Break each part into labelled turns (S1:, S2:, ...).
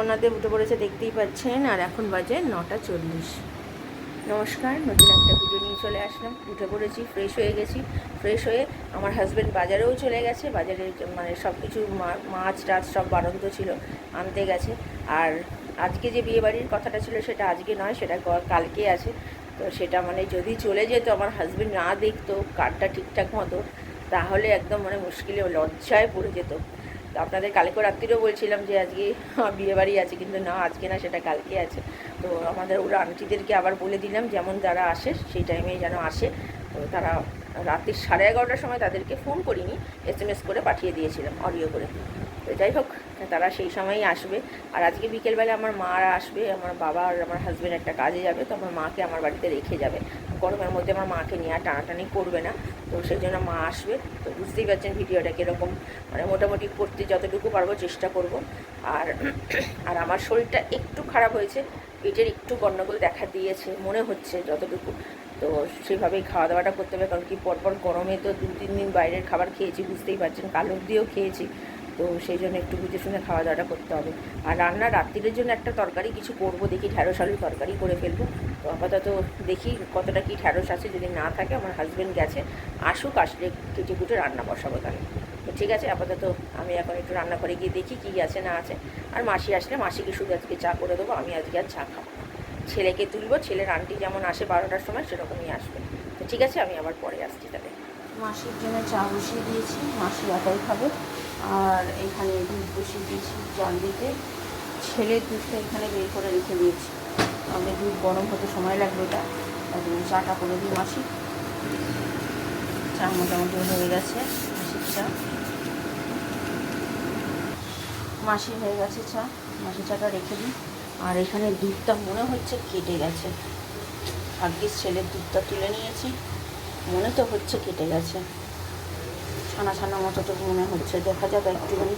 S1: বানাতে উঠে পড়েছে, দেখতেই পাচ্ছেন। আর এখন বাজে 9:40। নমস্কার, নতুন একটা ভিডিও নিয়ে চলে আসলাম। উঠে পড়েছি, ফ্রেশ হয়ে গেছি। ফ্রেশ হয়ে আমার হাজব্যান্ড বাজারেও চলে গেছে। বাজারে মানে সব কিছু মাছ টাছ সব বাড়ন্ত ছিল, আনতে গেছে। আর আজকে যে বিয়েবাড়ির কথাটা ছিল সেটা আজকে নয়, সেটা কালকে আছে। তো সেটা মানে যদি চলে যেত, আমার হাজব্যান্ড না দেখতো কার্ডটা ঠিকঠাক মতো, তাহলে একদম মানে মুশকিলে লজ্জায় পড়ে যেত। তো আপনাদের কালকে রাত্রিরেও বলছিলাম যে আজকে বিয়েবাড়ি আছে, কিন্তু না, আজকে না, সেটা কালকে আছে। তো আমাদের ওরা আন্টিদেরকে আবার বলে দিলাম যেমন যারা আসে সেই টাইমে যেন আসে। তো তারা রাত্রি 11:30টার সময় তাদেরকে ফোন করিনি, SMS করে পাঠিয়ে দিয়েছিলাম, অডিও করে। তো যাই হোক, তারা সেই সময়ই আসবে। আর আজকে বিকেলবেলা আমার মারা আসবে, আমার বাবা আর আমার হাজব্যান্ড একটা কাজে যাবে, তো আমার মাকে আমার বাড়িতে রেখে যাবে। গরমের মধ্যে আমার মাকে নিয়ে আর টানাটানি করবে না, তো সেই জন্য মা আসবে। তো বুঝতেই পারছেন ভিডিওটা কীরকম, মানে মোটামুটি করতে যতটুকু পারবো চেষ্টা করব। আর আর আমার শরীরটা একটু খারাপ হয়েছে, পেটের একটু গণ্ডগোল দেখা দিয়েছে মনে হচ্ছে যতটুকু। তো সেইভাবেই খাওয়া দাওয়াটা করতে হবে, কারণ কি পরপর গরমে তো 2-3 দিন বাইরের খাবার খেয়েছি, বুঝতেই পারছেন, কাল অবধিও খেয়েছি। তো সেই জন্য একটু বুঝে শুনে খাওয়া দাওয়াটা করতে হবে। আর রান্না রাত্রিরের জন্য একটা তরকারি কিছু করব, দেখি ঢ্যাঁড়স আলুর তরকারি করে ফেলবো। তো আপাতত দেখি কতটা কি ঢ্যাঁড়স আছে, যদি না থাকে আমার হাজব্যান্ড গেছে, আসুক, আসলে কেটে কুটে রান্না বসাবো তাহলে। তো ঠিক আছে, আপাতত আমি এখন একটু রান্না করে গিয়ে দেখি কী আছে না আছে। আর মাসি আসলে মাসিকে শুধু আজকে চা করে দেবো, আমি আজকে আর চা খাবো। ছেলেকে তুলবো, ছেলের আন্টি যেমন আসে 12টার সময় সেরকমই আসবে। তো ঠিক আছে, আমি আবার পরে আসছি তাহলে। মাসির জন্য চা বসিয়ে দিয়েছি, মাসি একাই খাবে। আর এখানে দুধ বসিয়ে দিয়েছি জল দিতে। ছেলের দুধটা এখানে বের করে রেখে দিয়েছি, আমাদের দুধ গরম হতে সময় লাগবে, এটা তাই জন্য চাটা করে দিই। মাসি চা মোটামুটি হয়ে গেছে, মাসির চা, মাসি হয়ে গেছে চা, মাসি চাটা রেখে দিই। আর এখানে দুধটা মনে হচ্ছে কেটে গেছে, ভাগ্যিস ছেলের দুধটা তুলে নিয়েছি, মনে তো হচ্ছে কেটে গেছে, ছানা ছানা মতো তো মনে হচ্ছে, দেখা যাবে একটুখানি,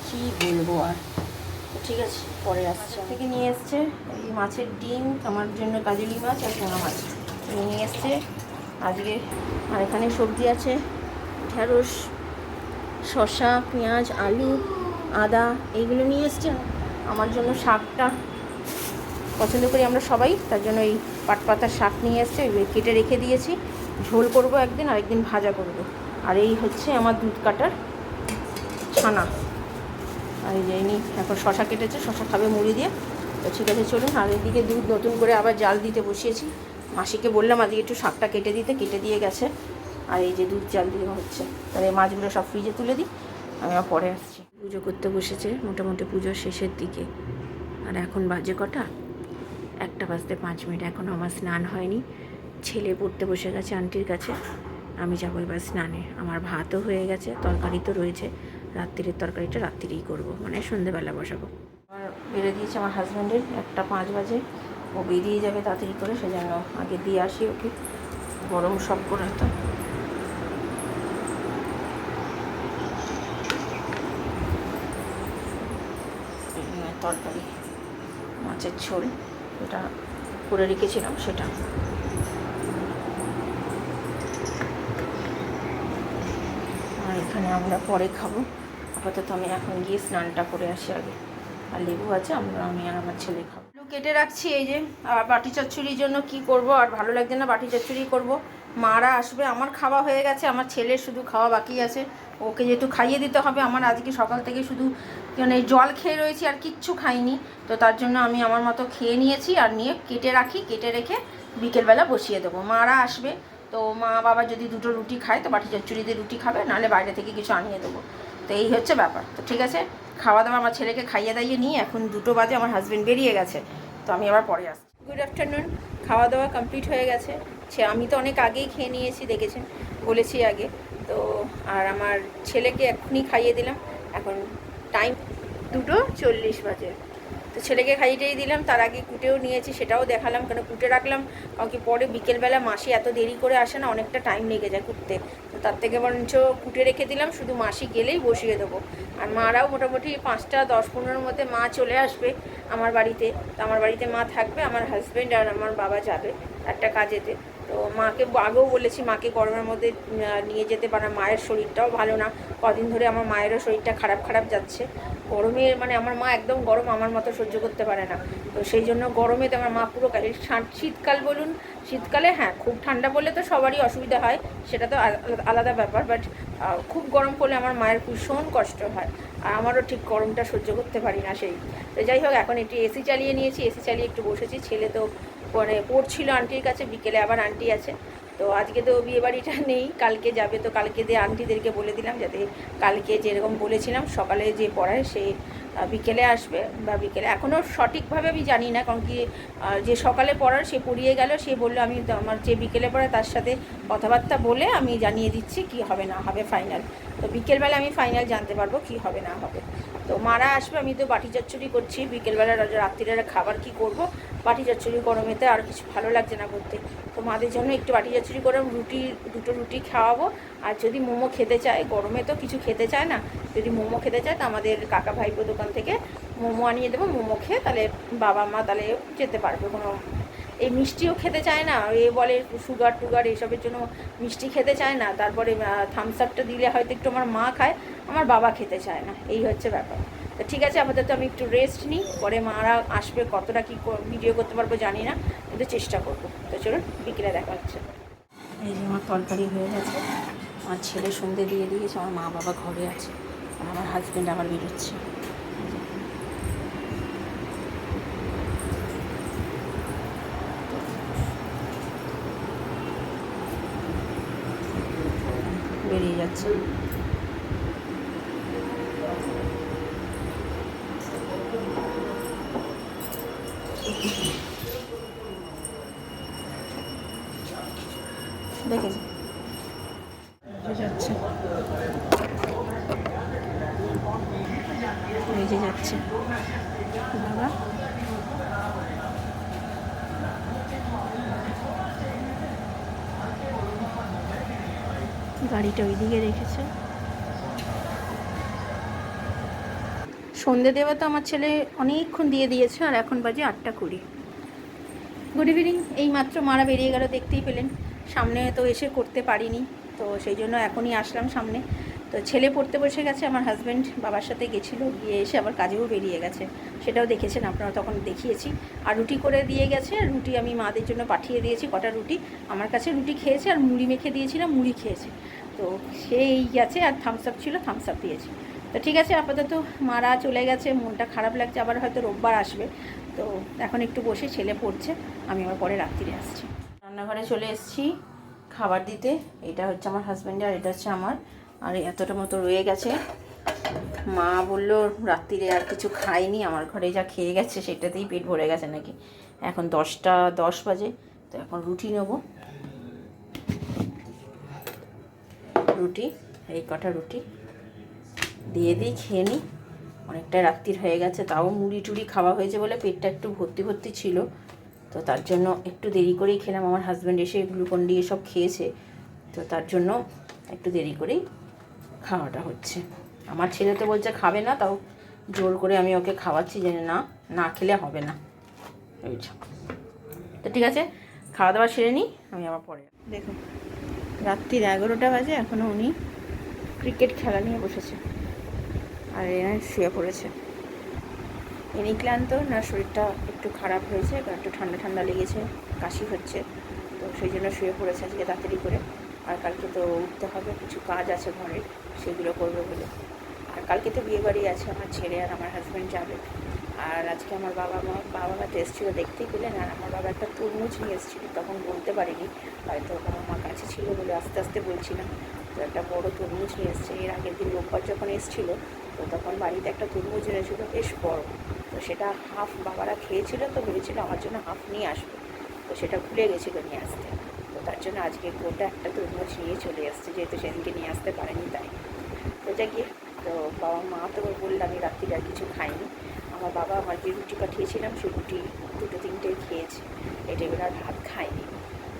S1: কী বলবো আর। ঠিক আছে, পরে আসছে। থেকে নিয়ে এসছে এই মাছের ডিম, আমার জন্য কাজলি মাছ আর পোনা মাছ নিয়ে এসছে আজকে। আর এখানে সবজি আছে, ঢ্যাঁড়স, শসা, পেঁয়াজ, আলু, আদা, এইগুলো নিয়ে এসছে। আমার জন্য শাকটা পছন্দ করি আমরা সবাই, তার জন্য এই পাটপাতার শাক নিয়ে এসছে, কেটে রেখে দিয়েছি, ঝোল করব একদিন, আর একদিন ভাজা করব। আর এই হচ্ছে আমার দুধ কাটার ছানা। আর এই যে এখন শশা কেটেছে, শশা খাবে মুড়ি দিয়ে। তো ঠিক আছে, চলুন। আর এদিকে দুধ নতুন করে আবার জাল দিতে বসিয়েছি, মাসিকে বললাম আজকে একটু শাকটা কেটে দিতে, কেটে দিয়ে গেছে। আর এই যে দুধ জাল দিয়ে হচ্ছে, তাহলে মাছগুলো সব ফ্রিজে তুলে দিই, আমি আবার পরে আসছি। পুজো করতে বসেছে, মোটামুটি পুজোর শেষের দিকে। আর এখন বাজে কটা, 1:05। এখনও আমার স্নান হয়নি। ছেলে পড়তে বসে গেছে আন্টির কাছে, আমি যাবো এবার স্নানে। আমার ভাতও হয়ে গেছে, তরকারি তো রয়েছে, রাত্রিরের তরকারিটা রাত্রিরেই করবো, মানে সন্ধ্যেবেলা বসাবো। আর বেড়ে দিয়েছে আমার হাজব্যান্ডের, 1:05 বাজে, ও বেরিয়ে যাবে তাড়াতাড়ি করে, সেজন্য আগে দিয়ে আসি ওকে, গরম সব করে। তো তরকারি মাছের ঝোল, এটা করে রেখেছিলাম সেটা। আর এখানে আমরা পরে খাবো, আপাতত আমি এখন গিয়ে স্নানটা করে আসি আগে। আর লেবু আছে, আমি আর আমার ছেলে খাবো। কেটে রাখছি এই যে। আর বাটি চচ্চড়ির জন্য কি করব, আর ভালো লাগছে না, বাটি চচ্চড়ি করব। মারা আসবে, আমার খাওয়া হয়ে গেছে, আমার ছেলের শুধু খাওয়া বাকি আছে, ওকে যেহেতু খাইয়ে দিতে হবে। আমার আজকে সকাল থেকে শুধু মানে জল খেয়ে রয়েছি, আর কিচ্ছু খাইনি। তো তার জন্য আমি আমার মতো খেয়ে নিয়েছি, আর নিয়ে কেটে রাখি, কেটে রেখে বিকেলবেলা বসিয়ে দেবো। মারা আসবে, তো মা বাবা যদি দুটো রুটি খায় তো বাটি চচ্চড়ি দিয়ে রুটি খাবে, নাহলে বাইরে থেকে কিছু আনিয়ে দেবো। তো এই হচ্ছে ব্যাপার। তো ঠিক আছে, খাওয়া দাওয়া আমার ছেলেকে খাইয়ে দাইয়ে নিই, এখন 2টো বাজে, আমার হাজব্যান্ড বেরিয়ে গেছে, তো আমি আবার পরে আসছি। গুড আফটারনুন, খাওয়া দাওয়া কমপ্লিট হয়ে গেছে। আমি তো অনেক আগেই খেয়ে নিয়েছি, দেখেছেন, বলেছি আগে। তো আর আমার ছেলেকে এক্ষুনি খাইয়ে দিলাম, এখন টাইম 2:40 বাজে। তো ছেলেকে খাইয়েটাই দিলাম, তার আগে কুটেও নিয়েছি, সেটাও দেখালাম, কেন কুটে রাখলাম, কারণ কি পরে বিকেলবেলা মাসি এত দেরি করে আসে না, অনেকটা টাইম লেগে যায় কুটতে। তো তার থেকে বরঞ্চ কুটে রেখে দিলাম, শুধু মাসি গেলেই বসিয়ে দেবো। আর মারাও মোটামুটি 5:10-15-র মধ্যে মা চলে আসবে আমার বাড়িতে। তো আমার বাড়িতে মা থাকবে, আমার হাজব্যান্ড আর আমার বাবা যাবে একটা কাজেতে। তো মাকে আগেও বলেছি, মাকে গরমের মধ্যে নিয়ে যেতে পারে, মায়ের শরীরটাও ভালো না, কদিন ধরে আমার মায়েরও শরীরটা খারাপ খারাপ যাচ্ছে। গরমে মানে আমার মা একদম গরম আমার মতো সহ্য করতে পারে না, তো সেই জন্য গরমে তো আমার মা পুরো শীতকাল বলুন, শীতকালে হ্যাঁ খুব ঠান্ডা পড়লে তো সবারই অসুবিধা হয়, সেটা তো আলাদা ব্যাপার, বাট খুব গরম পড়লে আমার মায়ের ভীষণ কষ্ট হয়, আর আমারও ঠিক গরমটা সহ্য করতে পারি না সেই। তো যাই হোক, এখন একটু এসি চালিয়ে নিয়েছি, এসি চালিয়ে একটু বসেছি। ছেলে তো মানে পড়ছিল আন্টির কাছে, বিকেলে আবার আন্টি আছে, তো আজকে তো বিয়েবাড়িটা নেই, কালকে যাবে, তো কালকে দিয়ে আন্টিদেরকে বলে দিলাম যাতে কালকে যেরকম বলেছিলাম সকালে যে পড়ায় সে বিকেলে আসবে, বা বিকেলে এখনও সঠিকভাবে আমি জানি না, কারণ কি যে সকালে পড়ার সে পড়িয়ে গেল, সে বললো আমি আমার যে বিকেলে পড়ায় তার সাথে কথাবার্তা বলে আমি জানিয়ে দিচ্ছি কি হবে না হবে ফাইনাল। তো বিকেলবেলা আমি ফাইনাল জানতে পারবো কি হবে না হবে। তো মারা আসবে, আমি তো বাটি চচ্চড়ি করছি, বিকেলবেলা রাত্রিবেলা খাবার কি করব, বাটি চচ্চড়ি গরমেতে আর কিছু ভালো লাগছে না করতে, তো মাদের জন্য একটু বাটি চচ্চড়ি করে দুটো রুটি খাওয়াবো। আর যদি মোমো খেতে চায়, গরমে তো কিছু খেতে চায় না, যদি মোমো খেতে চায় তো আমাদের কাকা ভাইপো দোকান থেকে মোমো আনিয়ে দেবো, মোমো খেয়ে তাহলে বাবা মা তাহলে যেতে পারবে। কোনো এই মিষ্টিও খেতে চায় না, এ বলে সুগার টুগার এইসবের জন্য মিষ্টি খেতে চায় না, তারপরে থামস আপটা দিলে হয়তো একটু আমার মা খায়, আমার বাবা খেতে চায় না, এই হচ্ছে ব্যাপার। তো ঠিক আছে, আপাতত আমি একটু রেস্ট নিই, পরে মারা আসবে, কতটা কী ভিডিও করতে পারবো জানি না, কিন্তু চেষ্টা করবো। তো চলুন বিকেলে দেখা হচ্ছে। এই যে আমার তরকারি হয়ে গেছে, আমার ছেলে সন্ধে দিয়ে দিয়েছে, আমার মা বাবা ঘরে আছে, আর আমার হাজব্যান্ড আবার বেরোচ্ছে। বেরিয়ে যাচ্ছে। দেখেছি যাচ্ছে, বেজে যাচ্ছে বাবা। গাড়িটা ওইদিকে রেখেছে। সন্ধে দেওয়া তো আমার ছেলে অনেকক্ষণ দিয়ে দিয়েছে, আর এখন বাজে 8:20। Good evening. এই মাত্র মারা বেরিয়ে গেল, দেখতেই পেলেন, সামনে তো এসে করতে পারিনি, তো সেই জন্য এখনই আসলাম সামনে। তো ছেলে পড়তে বসে গেছে, আমার হাজব্যান্ড বাবার সাথে গেছিলো, গিয়ে এসে আবার কাজেও বেরিয়ে গেছে, সেটাও দেখেছেন আপনারা, তখন দেখিয়েছি। আর রুটি করে দিয়ে গেছে, রুটি আমি মাদের জন্য পাঠিয়ে দিয়েছি, কটা রুটি আমার কাছে রুটি খেয়েছে, আর মুড়ি মেখে দিয়েছিলাম, মুড়ি খেয়েছে, তো সেই গেছে, আর থামস আপ ছিল, থামস আপ দিয়েছি। তো ঠিক আছে, আপাতত মারা চলে গেছে, মনটা খারাপ লাগছে, আবার হয়তো রোববার আসবে, তো এখন একটু বসে ছেলে পড়ছে, আমি আবার পরে রাত্রিরে আসছি। রান্নাঘরে চলে এসেছি খাবার দিতে, এটা হচ্ছে আমার হাজব্যান্ডের, আর এটা হচ্ছে আমার, আর এতটা মতো রয়ে গেছে। মা বললো রাত্রিরে আর কিছু খাইনি, আমার ঘরে যা খেয়ে গেছে সেটাতেই পেট ভরে গেছে নাকি। এখন 10:10 বাজে, তো এখন রুটি নেব, রুটি এই কটা রুটি দিয়ে দিই, খেয়ে নিই, অনেকটা রাত্রির হয়ে গেছে, তাও মুড়ি টুড়ি খাওয়া হয়েছে বলে পেটটা একটু ভর্তি ভর্তি ছিল, তো তার জন্য একটু দেরি করেই খেলাম। আমার হাজব্যান্ড এসে গ্লুকন দিয়ে সব খেয়েছে, তো তার জন্য একটু দেরি করেই খাওয়াটা হচ্ছে। আমার ছেলে তো বলছে খাবে না, তাও জোর করে আমি ওকে খাওয়াচ্ছি, যে না না খেলে হবে না, বুঝছো। তো ঠিক আছে, খাওয়া দাওয়া সেরে নিই, আমি আবার পরে। দেখুন রাত্রির 11টা বাজে, এখনও উনি ক্রিকেট খেলা নিয়ে বসেছে, আর এরা শুয়ে পড়েছে। এনি ক্লান্ত না, শরীরটা একটু খারাপ হয়েছে, একটু ঠান্ডা ঠান্ডা লেগেছে, কাশি হচ্ছে, তো সেই জন্য শুয়ে পড়েছে আজকে তাড়াতাড়ি করে। আর কালকে তো উঠতে হবে, কিছু কাজ আছে ঘরে, সেগুলো করবে বলে। আর কালকে তো বিয়েবাড়ি আছে, আমার ছেলে আর আমার হাজব্যান্ড যাবে। আর আজকে আমার বাবা মা তো এসেছিলো, দেখতেই পেলেন, আর আমার বাবা একটা তরমুজ নিয়ে এসেছিলো, তখন বলতে পারিনি, হয়তো বাবা মা কাছে ছিল বলে আস্তে আস্তে বলছিলাম। তো একটা বড়ো তরমুজ নিয়ে এসছে, এর আগের দিন রোববার যখন এসেছিলো, তো তখন বাড়িতে একটা তরমুজ এনেছিলো বেশ বড়, তো সেটা হাফ বাবারা খেয়েছিল, তো ভেবেছিল আমার জন্য হাফ নিয়ে আসবে, তো সেটা ভুলে গেছিলো নিয়ে আসতে, তো তার জন্য আজকে গোটা একটা তরমুজ নিয়ে চলে আসছে, যেহেতু সেদিনকে নিয়ে আসতে পারেনি তাই। তো যা গিয়ে তো বাবা মা তো বললাম আমি রাত্রিরে আর কিছু খাইনি, আমার বাবা আমার যে রুটি পাঠিয়েছিলাম সেই রুটি 2-3টে খেয়েছে, এটা এবার আর ভাত খাইনি।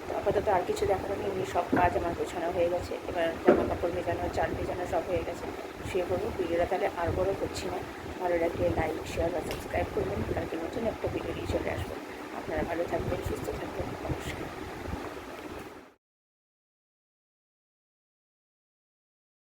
S1: তো আপাতত আর কিছু দেখানো নেই, এমনি সব কাজ আমার গোছানো হয়ে গেছে, এবার জামা কাপড় ভেজানো, চাল ভেজানো সব হয়ে গেছে, শুয়ে পড়বো। ভিডিওটা তাহলে আর বড় করছি না, ভালো লাগলে লাইক শেয়ার বা সাবস্ক্রাইব করবেন, কালকে নতুন একটা ভিডিও নিয়ে চলে আসবো। আপনারা ভালো থাকবেন, সুস্থ থাকবেন, নমস্কার।